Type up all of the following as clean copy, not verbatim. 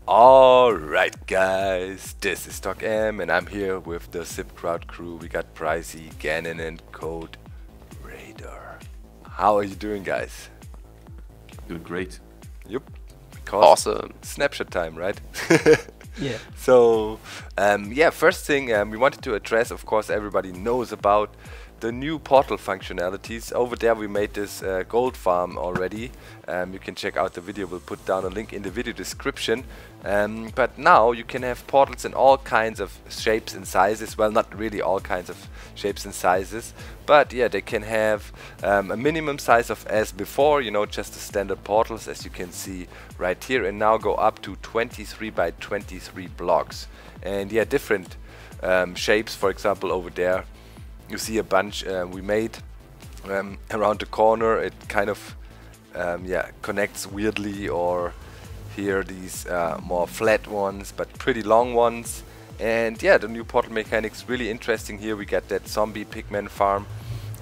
Alright guys, this is Doc M and I'm here with the Zip Crowd crew. We got Pricey, Gannon and Code Raider. How are you doing guys? Doing great. Yep. Because Awesome. Snapshot time, right? Yeah. So, yeah, first thing we wanted to address, of course everybody knows about the new portal functionalities. Over there we made this gold farm already. You can check out the video, we'll put down a link in the video description. But now you can have portals in all kinds of shapes and sizes. Well, not really all kinds of shapes and sizes, but yeah, they can have a minimum size of as before, you know, just the standard portals as you can see right here, and now go up to 23 by 23 blocks. And yeah, different shapes, for example over there you see a bunch we made around the corner. It kind of yeah, connects weirdly, or here these more flat ones but pretty long ones. And yeah, the new portal mechanics really interesting. Here we get that zombie pigman farm.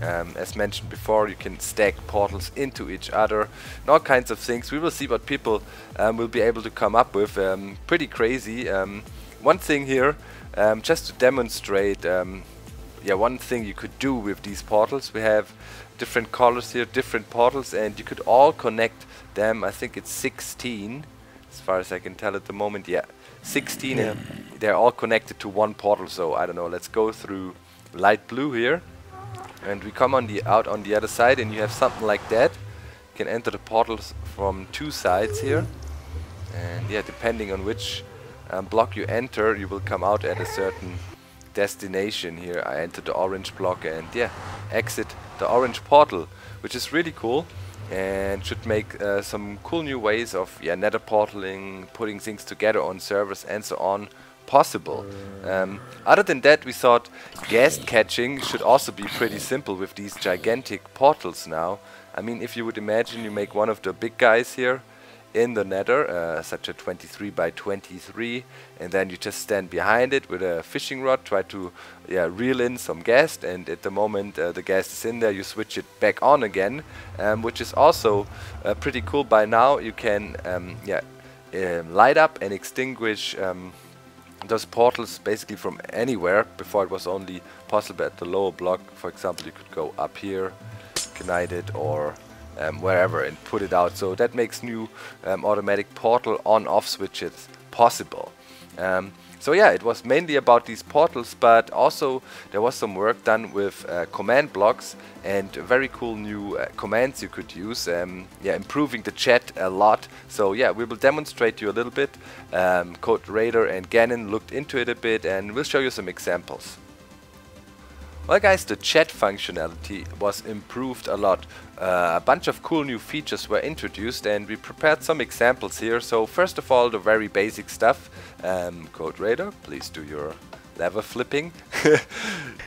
As mentioned before, you can stack portals into each other and all kinds of things. We will see what people will be able to come up with. Pretty crazy. One thing here, just to demonstrate, yeah, one thing you could do with these portals, we have different colors here, different portals, and you could all connect them. I think it's 16 as far as I can tell at the moment. Yeah, 16, yeah. And they're all connected to one portal. So I don't know, let's go through light blue here and we come on out on the other side, and you have something like that. You can enter the portals from two sides here, and yeah, depending on which block you enter, you will come out at a certain destination. Here I entered the orange block and yeah, exit the orange portal, which is really cool and should make some cool new ways of nether portaling, putting things together on servers and so on possible. Other than that, we thought guest catching should also be pretty simple with these gigantic portals now. I mean, if you would imagine you make one of the big guys here in the nether, such a 23 by 23, and then you just stand behind it with a fishing rod, try to reel in some ghast, and at the moment the ghast is in there, you switch it back on again, which is also pretty cool. By now you can light up and extinguish those portals basically from anywhere. Before it was only possible at the lower block. For example, you could go up here, ignite it, or wherever, and put it out. So that makes new automatic portal on-off switches possible. So yeah, it was mainly about these portals, but also there was some work done with command blocks and very cool new commands you could use, improving the chat a lot. So yeah, we will demonstrate you a little bit. Code Raider and Gannon looked into it a bit, and we'll show you some examples. Well guys, the chat functionality was improved a lot. A bunch of cool new features were introduced, and we prepared some examples here. So first of all, the very basic stuff. Code Raider, please do your lever flipping.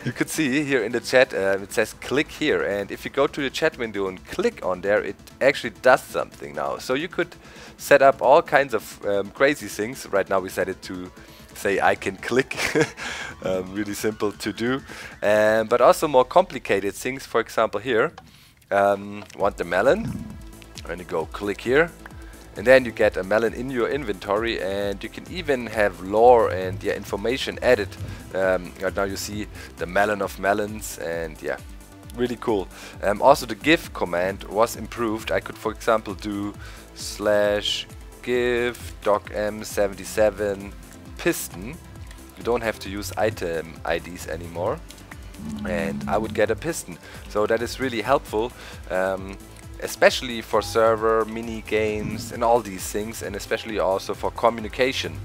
You could see here in the chat it says click here, and if you go to the chat window and click on there, it actually does something now. So you could set up all kinds of crazy things. Right now we set it to say I can click. Really simple to do, but also more complicated things. For example here, want the melon, and you go click here, and then you get a melon in your inventory, and you can even have lore and information added. Right now you see the melon of melons, and yeah, really cool. Also the give command was improved. I could, for example, do /give docm77 piston. You don't have to use item IDs anymore, and I would get a piston. So that is really helpful, especially for server mini games and all these things, and especially also for communication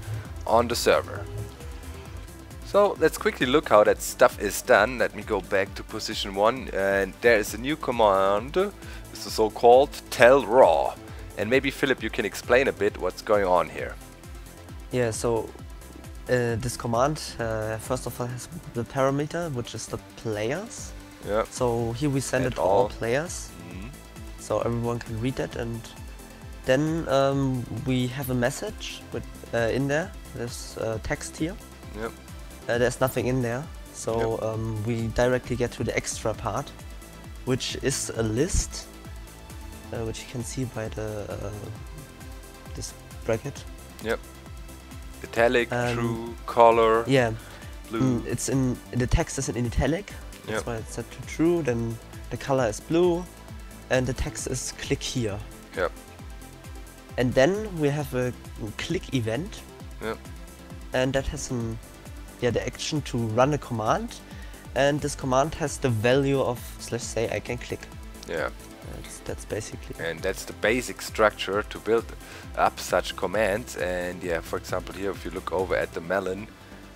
on the server. So let's quickly look how that stuff is done. Let me go back to position 1, and there is a new command. It's the so-called tell raw, and maybe Philip, you can explain a bit what's going on here. Yeah, so this command first of all has the parameter, which is the players. Yeah. So here we send it to all players, so everyone can read that, and then we have a message with in there. There's text here. Yep. There's nothing in there, so we directly get to the extra part, which is a list, which you can see by the this bracket. Yep. Italic, true, color. Yeah. Blue. It's in the text is in italic. That's why it's set to true. Then the color is blue, and the text is click here. Yep. And then we have a click event. Yep. And that has the action to run a command, and this command has the value of /say I can click. Yeah. That's basically. And that's the basic structure to build up such commands. And yeah, for example, here if you look over at the melon,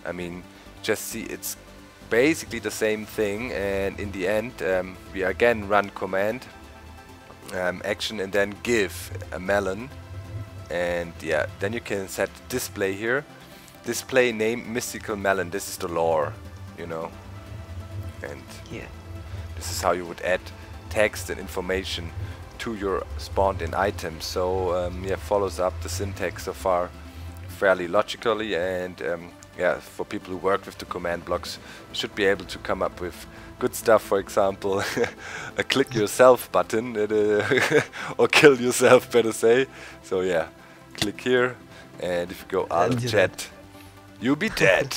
I mean, just see it's basically the same thing. And in the end, we again run command action and then give a melon. And yeah, then you can set display here. Display name mystical melon. This is the lore, you know. And yeah, this is how you would add text and information to your spawned in items. So yeah, follows up the syntax so far fairly logically, and yeah, for people who work with the command blocks, you should be able to come up with good stuff. For example, a click yourself button, or kill yourself, better say. So yeah, click here, and if you go out of chat, you'll be dead.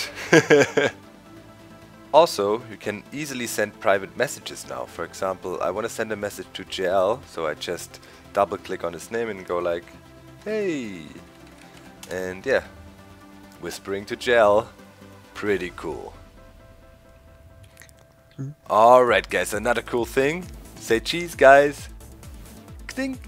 Also, you can easily send private messages now. For example, I want to send a message to JL, so I just double click on his name and go like, hey, and yeah, whispering to JL, pretty cool. Alright guys, another cool thing, say cheese guys, ding.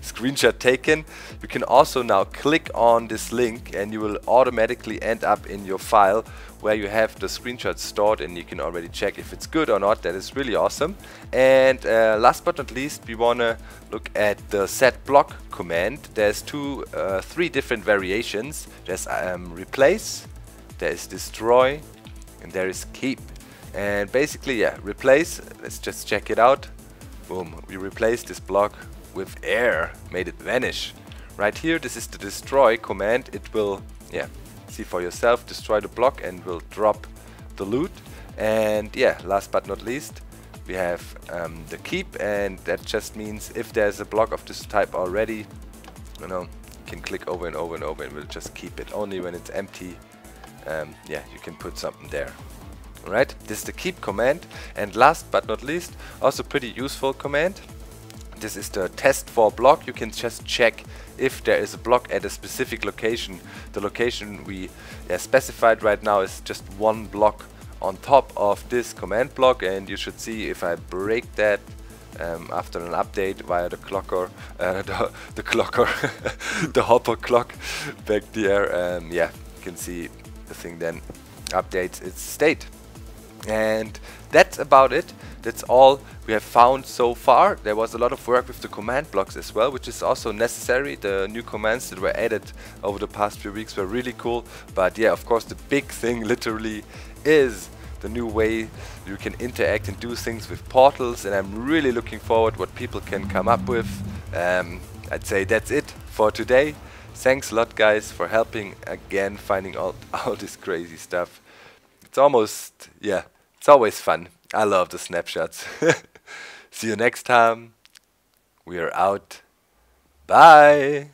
Screenshot taken. You can also now click on this link and you will automatically end up in your file where you have the screenshot stored, and you can already check if it's good or not. That is really awesome. And last but not least, we want to look at the setblock command. There's three different variations. There's replace, there is destroy, and there is keep. And basically, yeah, replace, let's just check it out. Boom, we replaced this block with air, made it vanish. Right here, this is the destroy command. It will, yeah, see for yourself, destroy the block and will drop the loot. And yeah, last but not least, we have the keep, and that just means if there's a block of this type already, you know, you can click over and over and over and we'll just keep it. Only when it's empty, yeah, you can put something there. Alright, this is the keep command. And last but not least, also pretty useful command. This is the test for block. You can just check if there is a block at a specific location. The location we specified right now is just one block on top of this command block, and you should see if I break that after an update via the clocker, the hopper clock back there. Yeah, you can see the thing then updates its state. And that's about it. That's all we have found so far. There was a lot of work with the command blocks as well, which is also necessary. The new commands that were added over the past few weeks were really cool. But yeah, of course, the big thing literally is the new way you can interact and do things with portals. And I'm really looking forward what people can come up with. I'd say that's it for today. Thanks a lot, guys, for helping again, finding out all this crazy stuff. It's almost, yeah, it's always fun. I love the snapshots. See you next time. We are out. Bye.